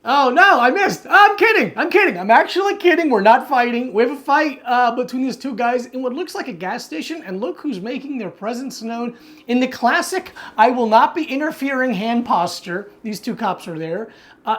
Oh no, I missed. I'm kidding. I'm kidding. I'm actually kidding. We're not fighting. We have a fight between these two guys in what looks like a gas station, and look who's making their presence known in the classic "I will not be interfering" hand posture. These two cops are there.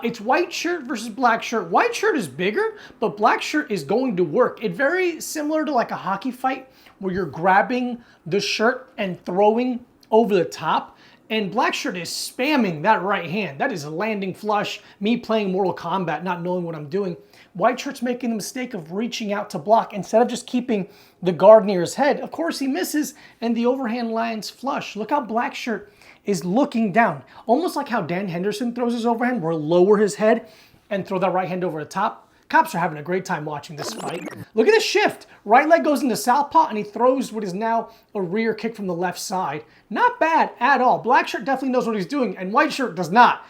It's white shirt versus black shirt. White shirt is bigger, but black shirt is going to work. It's very similar to like a hockey fight where you're grabbing the shirt and throwing over the top. And black shirt is spamming that right hand. That is a landing flush. Me playing Mortal Kombat, not knowing what I'm doing. White shirt's making the mistake of reaching out to block instead of just keeping the guard near his head. Of course, he misses, and the overhand lands flush. Look how black shirt is looking down. Almost like how Dan Henderson throws his overhand, where lower his head and throw that right hand over the top. Cops are having a great time watching this fight. Look at the shift. Right leg goes into southpaw and he throws what is now a rear kick from the left side. Not bad at all. Black shirt definitely knows what he's doing and white shirt does not.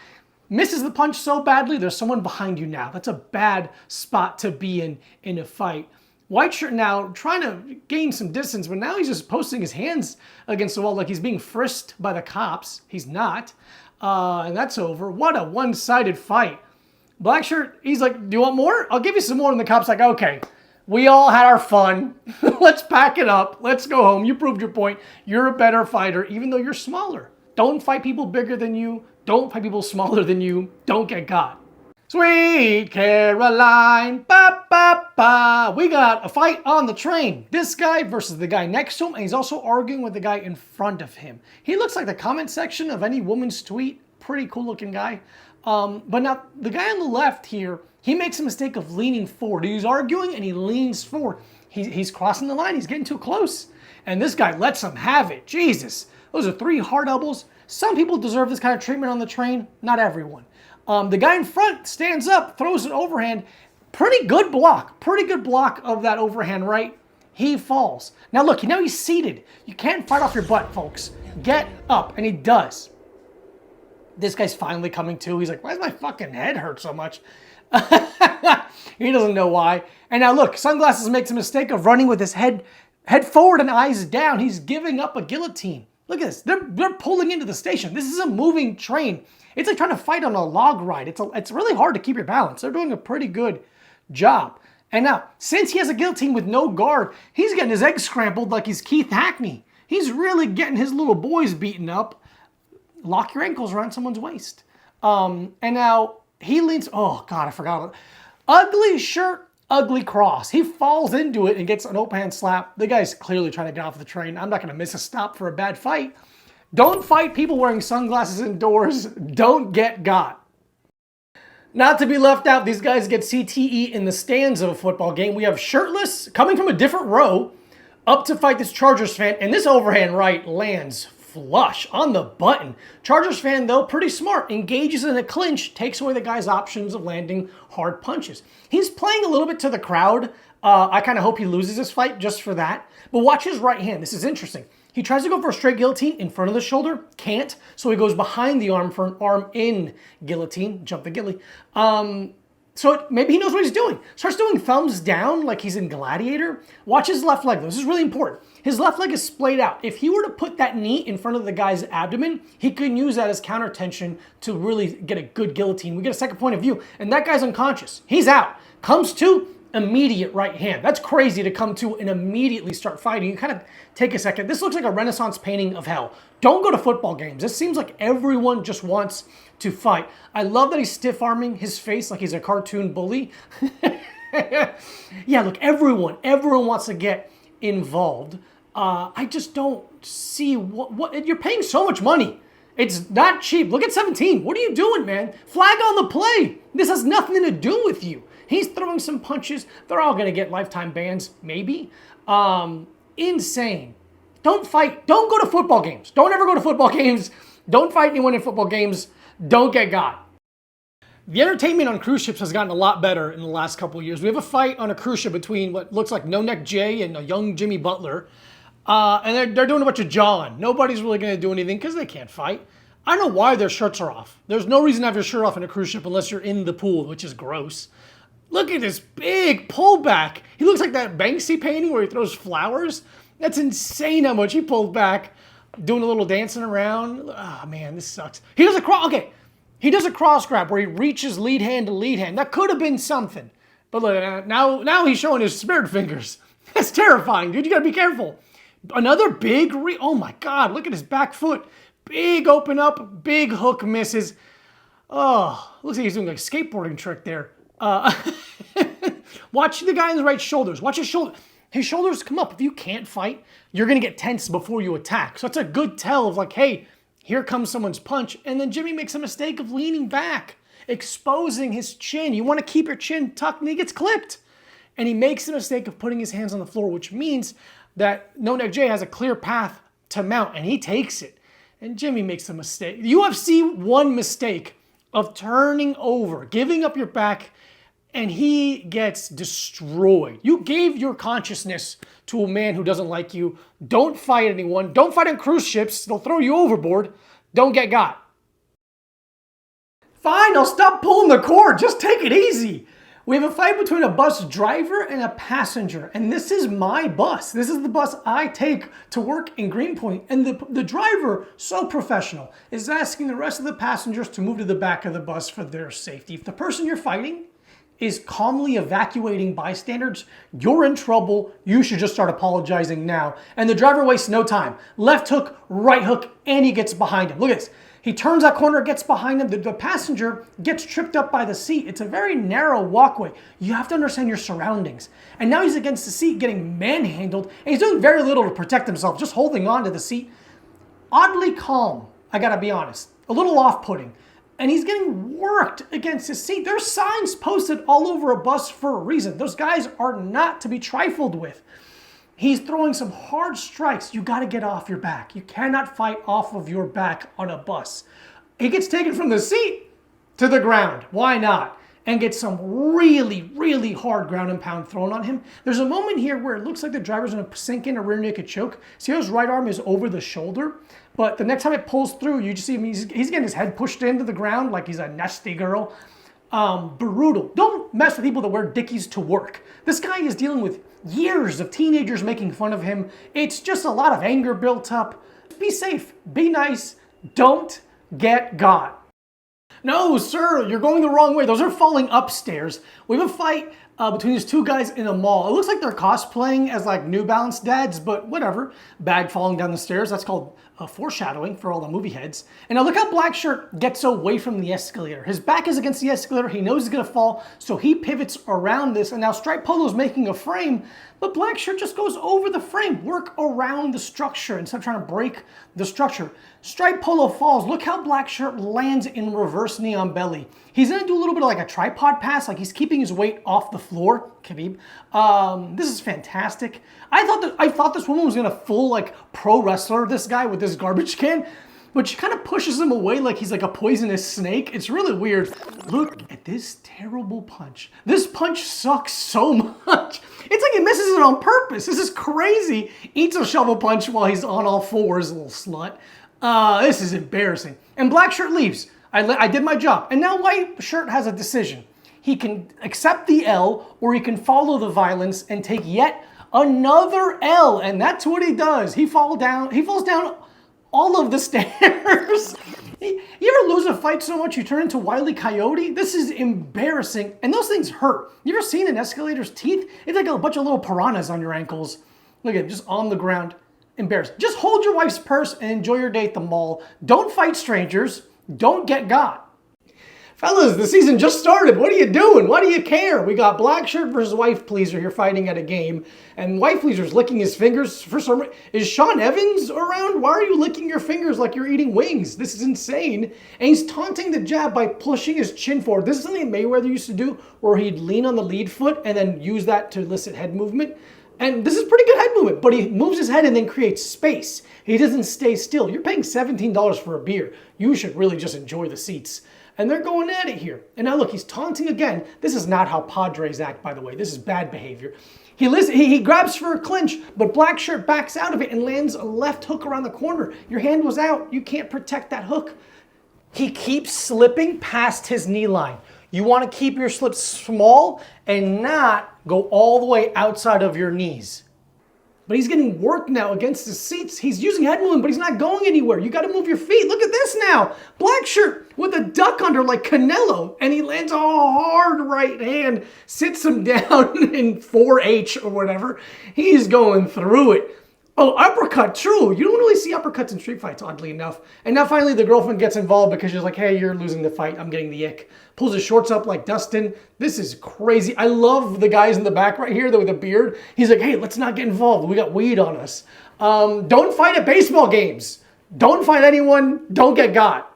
Misses the punch so badly, there's someone behind you now. That's a bad spot to be in a fight. White shirt now trying to gain some distance, but now he's just posting his hands against the wall like he's being frisked by the cops. He's not. And that's over. What a one-sided fight. Black shirt, he's like, do you want more? I'll give you some more. And the cop's like, okay, we all had our fun. Let's pack it up. Let's go home. You proved your point. You're a better fighter, even though you're smaller. Don't fight people bigger than you. Don't fight people smaller than you. Don't get got. Sweet Caroline, ba ba ba. We got a fight on the train. This guy versus the guy next to him, and he's also arguing with the guy in front of him. He looks like the comment section of any woman's tweet. Pretty cool looking guy. But now, the guy on the left here, he makes a mistake of leaning forward. He's arguing and he leans forward. He's crossing the line. He's getting too close. And this guy lets him have it. Jesus. Those are 3 hard elbows. Some people deserve this kind of treatment on the train. Not everyone. The guy in front stands up, throws an overhand. Pretty good block. Pretty good block of that overhand right. He falls. Now look, now he's seated. You can't fight off your butt, folks. Get up. And he does. This guy's finally coming to. He's like, why does my fucking head hurt so much? He doesn't know why. And now look, Sunglasses makes a mistake of running with his head forward and eyes down. He's giving up a guillotine. Look at this. They're pulling into the station. This is a moving train. It's like trying to fight on a log ride. It's really hard to keep your balance. They're doing a pretty good job. And now, since he has a guillotine with no guard, he's getting his eggs scrambled like he's Keith Hackney. He's really getting his little boys beaten up. Lock your ankles around someone's waist. And now he leans, oh God, I forgot. Ugly shirt, ugly cross. He falls into it and gets an open hand slap. The guy's clearly trying to get off the train. I'm not gonna miss a stop for a bad fight. Don't fight people wearing sunglasses indoors. Don't get got. Not to be left out, these guys get CTE in the stands of a football game. We have Shirtless coming from a different row up to fight this Chargers fan, and this overhand right lands flush on the button. Chargers fan, though, pretty smart. Engages in a clinch, takes away the guy's options of landing hard punches. He's playing a little bit to the crowd. I kind of hope he loses this fight just for that. But watch his right hand. This is interesting. He tries to go for a straight guillotine in front of the shoulder. Can't. So he goes behind the arm for an arm-in guillotine. Jump the gilly. So maybe he knows what he's doing. Starts doing thumbs down like he's in Gladiator. Watch his left leg, though. This is really important. His left leg is splayed out. If he were to put that knee in front of the guy's abdomen, he could use that as counter tension to really get a good guillotine. We get a second point of view, and that guy's unconscious. He's out. Comes to, immediate right hand. That's crazy to come to and immediately start fighting. You kind of take a second. This looks like a Renaissance painting of hell. Don't go to football games. This seems like everyone just wants to fight. I love that he's stiff-arming his face like he's a cartoon bully. Yeah, look, everyone wants to get involved. I just don't see what you're paying so much money. It's not cheap. Look at 17. What are you doing, man? Flag on the play. This has nothing to do with you. He's throwing some punches. They're all going to get lifetime bans, maybe. Insane. Don't fight. Don't go to football games. Don't ever go to football games. Don't fight anyone in football games. Don't get got. The entertainment on cruise ships has gotten a lot better in the last couple of years. We have a fight on a cruise ship between what looks like No Neck Jay and a young Jimmy Butler. And they're doing a bunch of jawing. Nobody's really going to do anything because they can't fight. I don't know why their shirts are off. There's no reason to have your shirt off in a cruise ship unless you're in the pool, which is gross. Look at this big pullback. He looks like that Banksy painting where he throws flowers. That's insane how much he pulled back, doing a little dancing around. Oh, man, this sucks. He does a cross. Okay, He does a cross grab where he reaches lead hand to lead hand. That could have been something. But look, now he's showing his spirit fingers. That's terrifying, dude. You gotta be careful. Another big oh my God, look at his back foot. Big open up, big hook misses. Oh, looks like he's doing like a skateboarding trick there. Watch the guy in the right shoulders. Watch his shoulder. His shoulders come up. If you can't fight, you're gonna get tense before you attack. So it's a good tell of like, hey, here comes someone's punch, and then Jimmy makes a mistake of leaning back, exposing his chin. You want to keep your chin tucked, and he gets clipped. And he makes the mistake of putting his hands on the floor, which means that No Neck Jay has a clear path to mount, and he takes it. And Jimmy makes a mistake. The UFC one mistake of turning over, giving up your back, and he gets destroyed. You gave your consciousness to a man who doesn't like you. Don't fight anyone. Don't fight on cruise ships. They'll throw you overboard. Don't get got. Fine, I'll stop pulling the cord. Just take it easy. We have a fight between a bus driver and a passenger. And this is my bus. This is the bus I take to work in Greenpoint. And the driver, so professional, is asking the rest of the passengers to move to the back of the bus for their safety. If the person you're fighting is calmly evacuating bystanders, you're in trouble. You should just start apologizing now. And the driver wastes no time. Left hook, right hook, and he gets behind him. Look at this. He turns that corner, gets behind him. The passenger gets tripped up by the seat. It's a very narrow walkway. You have to understand your surroundings. And now he's against the seat getting manhandled, and he's doing very little to protect himself, just holding on to the seat. Oddly calm, I gotta be honest. A little off-putting. And he's getting worked against his seat. There's signs posted all over a bus for a reason. Those guys are not to be trifled with. He's throwing some hard strikes. You got to get off your back. You cannot fight off of your back on a bus. He gets taken from the seat to the ground. Why not? And gets some really, really hard ground and pound thrown on him. There's a moment here where it looks like the driver's going to sink in a rear naked choke. See how his right arm is over the shoulder? But the next time it pulls through, you just see him, he's getting his head pushed into the ground like he's a nasty girl. Brutal. Don't mess with people that wear Dickies to work. This guy is dealing with years of teenagers making fun of him. It's just a lot of anger built up. Be safe. Be nice. Don't get got. No, sir, you're going the wrong way. Those are falling upstairs. We have a fight between these two guys in a mall. It looks like they're cosplaying as like New Balance dads, but whatever. Bag falling down the stairs. That's called foreshadowing for all the movie heads. And now look how Black Shirt gets away from the escalator. His back is against the escalator. He knows he's going to fall, so he pivots around this. And now Stripe Polo's making a frame, but Black Shirt just goes over the frame. Work around the structure instead of trying to break the structure. Stripe Polo falls. Look how Black Shirt lands in reverse knee on belly. He's going to do a little bit of like a tripod pass, like he's keeping his weight off the floor. Khabib. This is fantastic. I thought this woman was going to full like pro wrestler this guy with this garbage can, but she kind of pushes him away like he's like a poisonous snake. It's really weird. Look at this terrible punch. This punch sucks so much. It's like he misses it on purpose. This is crazy. Eats a shovel punch while he's on all fours, little slut. This is embarrassing. And Black Shirt leaves. I did my job. And now White Shirt has a decision. He can accept the L, or he can follow the violence and take yet another L. And that's what he does. He falls down all of the stairs. You ever lose a fight so much you turn into Wile E. Coyote? This is embarrassing. And those things hurt. You ever seen an escalator's teeth? It's like a bunch of little piranhas on your ankles. Look at it, just on the ground. Embarrassing. Just hold your wife's purse and enjoy your day at the mall. Don't fight strangers. Don't get got. Fellas, the season just started. What are you doing? Why do you care? We got Black Shirt versus Wife Pleaser here fighting at a game. And Wife Pleaser's licking his fingers for some reason. Is Sean Evans around? Why are you licking your fingers like you're eating wings? This is insane. And he's taunting the jab by pushing his chin forward. This is something Mayweather used to do where he'd lean on the lead foot and then use that to elicit head movement. And this is pretty good head movement, but he moves his head and then creates space. He doesn't stay still. You're paying $17 for a beer. You should really just enjoy the seats. And they're going at it here. And now look, he's taunting again. This is not how Padres act, by the way. This is bad behavior. He grabs for a clinch, but Black Shirt backs out of it and lands a left hook around the corner. Your hand was out. You can't protect that hook. He keeps slipping past his knee line. You want to keep your slips small and not go all the way outside of your knees. But but he's getting worked now against his seats. He's using head movement, but he's not going anywhere. You got to move your feet. Look at this now. Black shirt with a duck under like Canelo, and he lands a hard right hand, sits him down in 4H or whatever. He's going through it. Oh, uppercut, true. You don't really see uppercuts in street fights, oddly enough. And now finally the girlfriend gets involved because she's like, hey, you're losing the fight. I'm getting the ick. Pulls his shorts up like Dustin. This is crazy. I love the guys in the back right here with a beard. He's like, hey, let's not get involved. We got weed on us. Don't fight at baseball games. Don't fight anyone. Don't get got.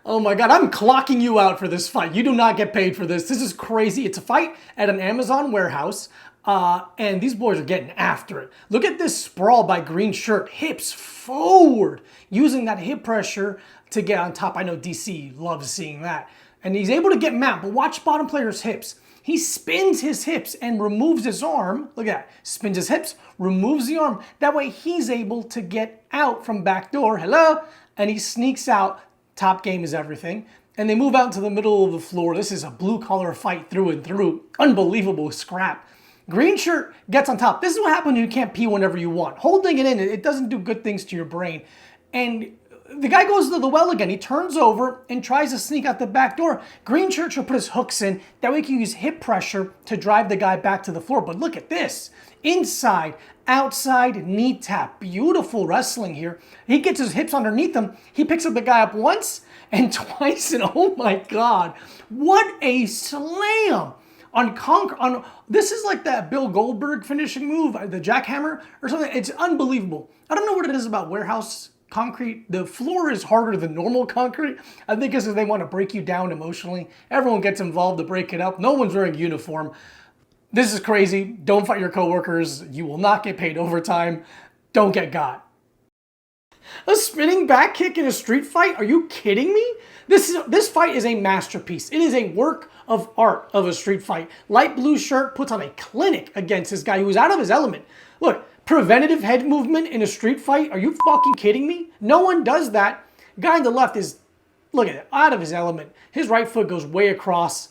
Oh my God, I'm clocking you out for this fight. You do not get paid for this. This is crazy. It's a fight at an Amazon warehouse. And these boys are getting after it. Look at this sprawl by Green Shirt. Hips forward, using that hip pressure to get on top. I know DC loves seeing that. And he's able to get mount, but watch bottom player's hips. He spins his hips and removes his arm. Look at that. Spins his hips, removes the arm. That way he's able to get out from back door. Hello? And he sneaks out. Top game is everything. And they move out into the middle of the floor. This is a blue-collar fight through and through. Unbelievable scrap. Green Shirt gets on top. This is what happens when you can't pee whenever you want. Holding it in, it doesn't do good things to your brain. And the guy goes to the well again. He turns over and tries to sneak out the back door. Green Shirt should put his hooks in. That way he can use hip pressure to drive the guy back to the floor. But look at this. Inside, outside, knee tap. Beautiful wrestling here. He gets his hips underneath him. He picks up the guy up once and twice. And oh my God, what a slam. This is like that Bill Goldberg finishing move, the jackhammer or something. It's unbelievable. I don't know what it is about warehouse concrete. The floor is harder than normal concrete. I think it's because they want to break you down emotionally. Everyone gets involved to break it up. No one's wearing a uniform. This is crazy. Don't fight your coworkers. You will not get paid overtime. Don't get got. A spinning back kick in a street fight? Are you kidding me? This fight is a masterpiece. It is a work of art of a street fight. Light blue shirt puts on a clinic against this guy who is out of his element. Look, preventative head movement in a street fight? Are you fucking kidding me? No one does that. Guy on the left is, look at it, out of his element. His right foot goes way across.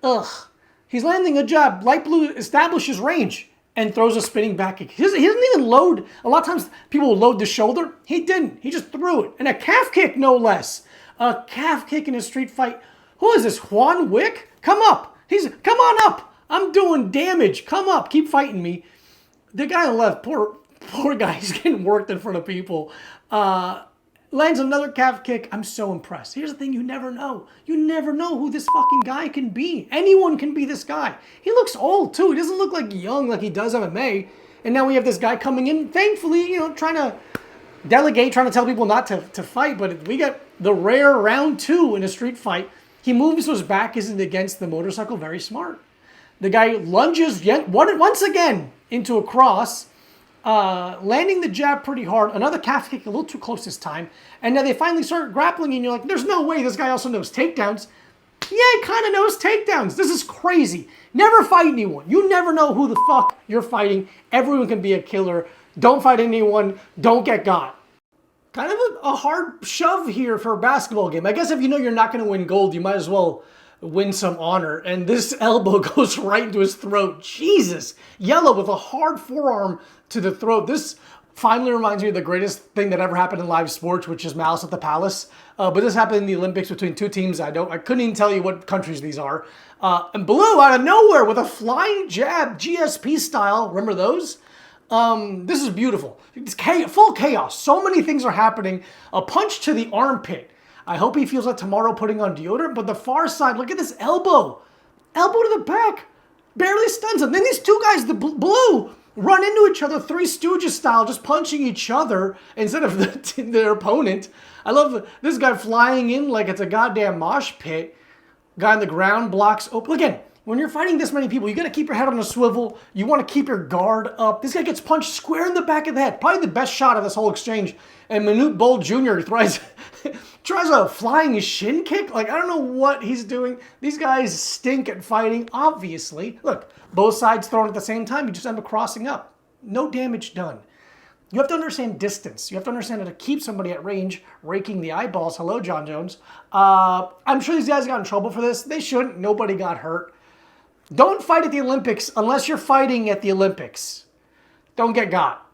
Ugh. He's landing a jab. Light blue establishes range and throws a spinning back kick. He doesn't even load. A lot of times people will load the shoulder. He didn't. He just threw it. And a calf kick, no less. A calf kick in a street fight. Who is this, Juan Wick? Come up. Come on up. I'm doing damage. Come up. Keep fighting me. The guy on the left, poor guy, he's getting worked in front of people. Lands another calf kick. I'm so impressed. Here's the thing, you never know. You never know who this fucking guy can be. Anyone can be this guy. He looks old too. He doesn't look like young like he does MMA. And now we have this guy coming in, thankfully, trying to delegate, trying to tell people not to fight. But we get the rare round 2 in a street fight. He moves so his back isn't against the motorcycle. Very smart. The guy lunges once again into a cross. Landing the jab pretty hard. Another calf kick a little too close this time. And now they finally start grappling and you're like, there's no way this guy also knows takedowns. Yeah, he kind of knows takedowns. This is crazy. Never fight anyone. You never know who the fuck you're fighting. Everyone can be a killer. Don't fight anyone. Don't get got. Kind of a hard shove here for a basketball game. I guess if you know you're not going to win gold, you might as well win some honor. And this elbow goes right into his throat. Jesus. Yellow with a hard forearm to the throat. This finally reminds me of the greatest thing that ever happened in live sports, which is Malice at the Palace. But this happened in the Olympics between two teams. I couldn't even tell you what countries these are. And Blue out of nowhere with a flying jab, GSP style. Remember those? This is beautiful. It's full chaos. So many things are happening. A punch to the armpit. I hope he feels like tomorrow putting on deodorant. But the far side, look at this elbow. Elbow to the back. Barely stuns him. Then these two guys, the Blue, run into each other, Three Stooges style, just punching each other instead of their opponent. I love this guy flying in like it's a goddamn mosh pit. Guy on the ground blocks open. Again, when you're fighting this many people, you got to keep your head on a swivel. You want to keep your guard up. This guy gets punched square in the back of the head. Probably the best shot of this whole exchange. And Manute Bol Jr. tries a flying shin kick. Like, I don't know what he's doing. These guys stink at fighting, obviously. Look, both sides thrown at the same time. You just end up crossing up. No damage done. You have to understand distance. You have to understand how to keep somebody at range, raking the eyeballs. Hello, John Jones. I'm sure these guys got in trouble for this. They shouldn't. Nobody got hurt. Don't fight at the Olympics unless you're fighting at the Olympics. don't get got.